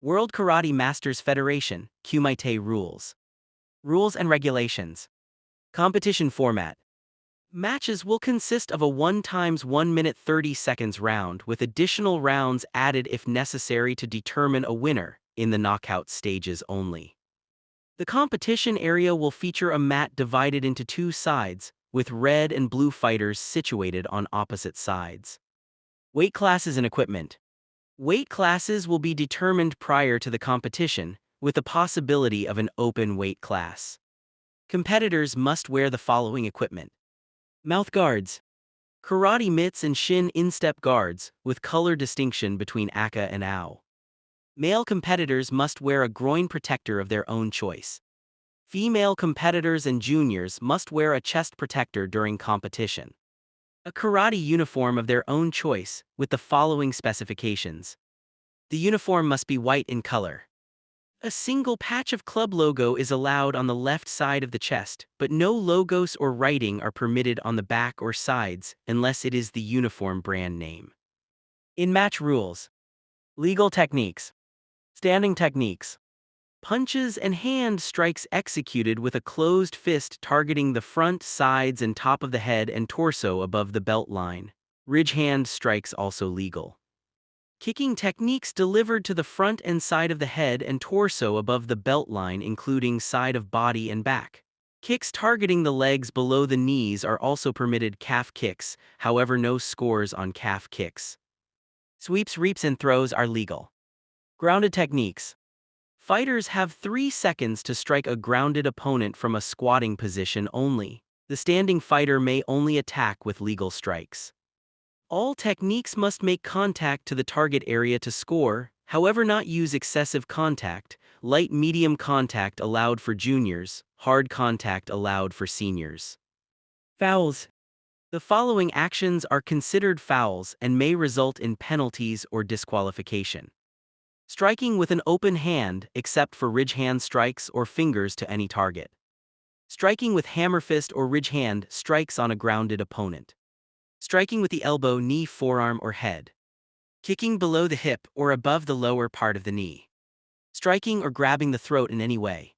World Karate Masters Federation, Kumite rules. Rules and regulations. Competition format. Matches will consist of a 1 times 1 minute 30 seconds round with additional rounds added if necessary to determine a winner, in the knockout stages only. The competition area will feature a mat divided into 2 sides, with red and blue fighters situated on opposite sides. Weight classes and equipment. Weight classes will be determined prior to the competition, with the possibility of an open weight class. Competitors must wear the following equipment. Mouth guards. Karate mitts and shin instep guards, with color distinction between aka and ao. Male competitors must wear a groin protector of their own choice. Female competitors and juniors must wear a chest protector during competition. A karate uniform of their own choice, with the following specifications. The uniform must be white in color. A single patch of club logo is allowed on the left side of the chest, but no logos or writing are permitted on the back or sides unless it is the uniform brand name. In-match rules. Legal techniques. Standing techniques. Punches and hand strikes executed with a closed fist targeting the front, sides, and top of the head and torso above the belt line. Ridge hand strikes also legal. Kicking techniques delivered to the front and side of the head and torso above the belt line, including side of body and back. Kicks targeting the legs below the knees are also permitted. Calf kicks, however, no scores on calf kicks. Sweeps, reaps, and throws are legal. Grounded techniques. Fighters have 3 seconds to strike a grounded opponent from a squatting position only. The standing fighter may only attack with legal strikes. All techniques must make contact to the target area to score, however not use excessive contact. Light-medium contact allowed for juniors, hard contact allowed for seniors. Fouls. The following actions are considered fouls and may result in penalties or disqualification. Striking with an open hand, except for ridge hand strikes or fingers to any target. Striking with hammer fist or ridge hand strikes on a grounded opponent. Striking with the elbow, knee, forearm, or head. Kicking below the hip or above the lower part of the knee. Striking or grabbing the throat in any way.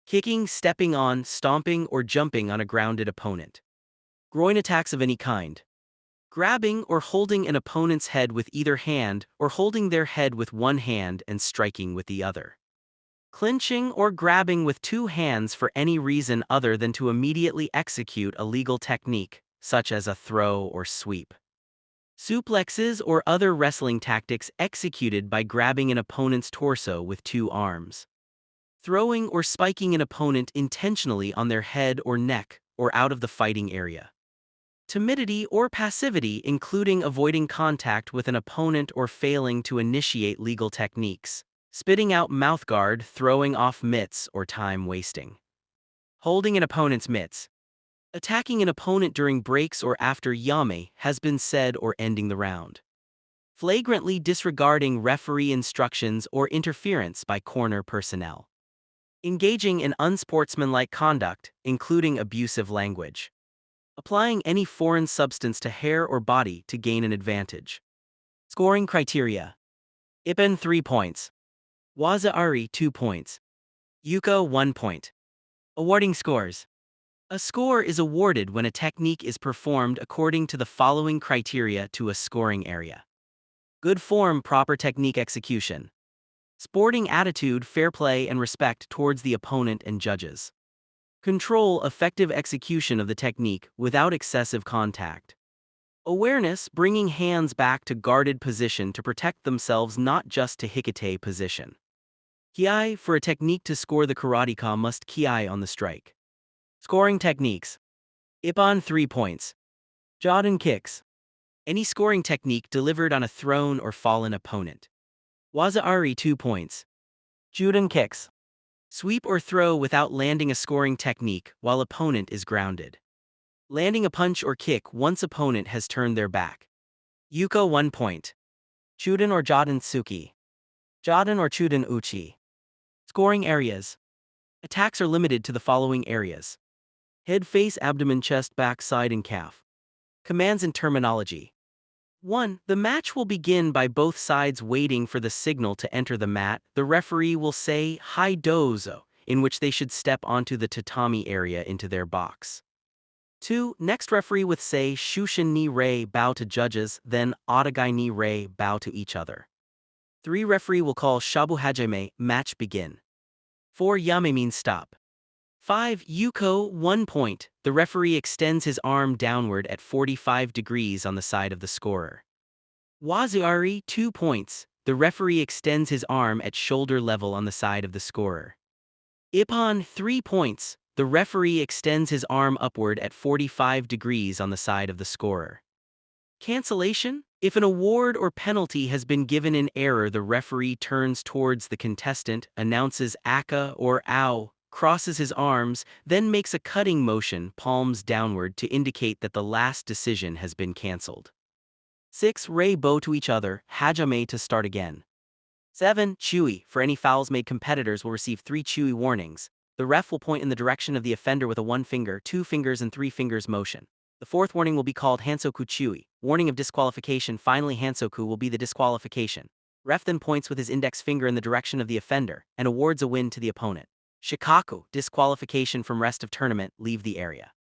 Kicking, stepping on, stomping, or jumping on a grounded opponent. Groin attacks of any kind. Grabbing or holding an opponent's head with either hand or holding their head with one hand and striking with the other. Clinching or grabbing with 2 hands for any reason other than to immediately execute a legal technique, such as a throw or sweep. Suplexes or other wrestling tactics executed by grabbing an opponent's torso with 2 arms. Throwing or spiking an opponent intentionally on their head or neck or out of the fighting area. Timidity or passivity, including avoiding contact with an opponent or failing to initiate legal techniques. Spitting out mouthguard, throwing off mitts, or time wasting. Holding an opponent's mitts. Attacking an opponent during breaks or after yame has been said or ending the round. Flagrantly disregarding referee instructions or interference by corner personnel. Engaging in unsportsmanlike conduct, including abusive language. Applying any foreign substance to hair or body to gain an advantage. Scoring criteria. Ippen 3 points. Waza-ari 2 points. Yuko 1 point. Awarding scores. A score is awarded when a technique is performed according to the following criteria to a scoring area. Good form, proper technique execution. Sporting attitude, fair play, and respect towards the opponent and judges. Control, effective execution of the technique without excessive contact. Awareness, bringing hands back to guarded position to protect themselves, not just to hikite position. Kiai, for a technique to score, the karateka must kiai on the strike. Scoring techniques. Ippon 3 points. Jodan kicks. Any scoring technique delivered on a thrown or fallen opponent. Waza-ari 2 points. Judan kicks. Sweep or throw without landing a scoring technique while opponent is grounded. Landing a punch or kick once opponent has turned their back. Yuko 1 point. Chudan or Jodan tsuki. Jodan or Chudan uchi. Scoring areas. Attacks are limited to the following areas. Head, face, abdomen, chest, back, side, and calf. Commands and terminology. 1. The match will begin by both sides waiting for the signal to enter the mat. The referee will say "Hai dozo," in which they should step onto the tatami area into their box. 2. Next referee would say "Shushin ni rei," bow to judges, then "Otagai ni rei," bow to each other. 3. Referee will call "Shabu hajime," match begin. 4. Yame means stop. 5. Yuko, 1 point. The referee extends his arm downward at 45 degrees on the side of the scorer. Wazuari, 2 points. The referee extends his arm at shoulder level on the side of the scorer. Ippon, 3 points. The referee extends his arm upward at 45 degrees on the side of the scorer. Cancellation? If an award or penalty has been given in error, the referee turns towards the contestant, announces "aka" or "ow," crosses his arms, then makes a cutting motion, palms downward, to indicate that the last decision has been cancelled. 6. Rei bow to each other, hajime to start again. 7. Chui. For any fouls made, competitors will receive 3 chui warnings. The ref will point in the direction of the offender with a 1 finger, 2 fingers and 3 fingers motion. The 4th warning will be called Hansoku Chui, warning of disqualification. Finally, Hansoku will be the disqualification. Ref then points with his index finger in the direction of the offender and awards a win to the opponent. Shikaku, disqualification from rest of tournament, leave the area.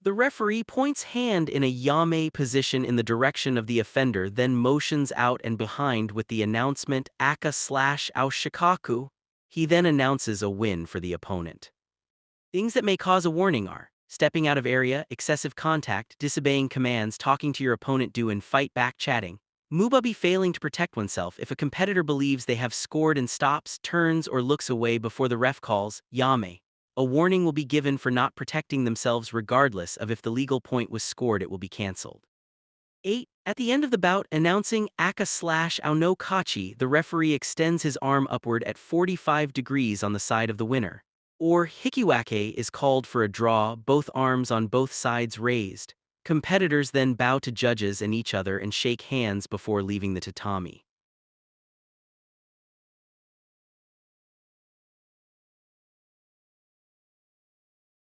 The referee points hand in a yame position in the direction of the offender, then motions out and behind with the announcement "aka/ao shikaku." He then announces a win for the opponent. Things that may cause a warning are stepping out of area, excessive contact, disobeying commands, talking to your opponent due and fight back, chatting. Mubabi, failing to protect oneself. If a competitor believes they have scored and stops, turns, or looks away before the ref calls yame, a warning will be given for not protecting themselves regardless of if the legal point was scored. It will be cancelled. 8. At the end of the bout, announcing "aka/ao no kachi," the referee extends his arm upward at 45 degrees on the side of the winner. Or hikiwake is called for a draw, both arms on both sides raised. Competitors then bow to judges and each other and shake hands before leaving the tatami.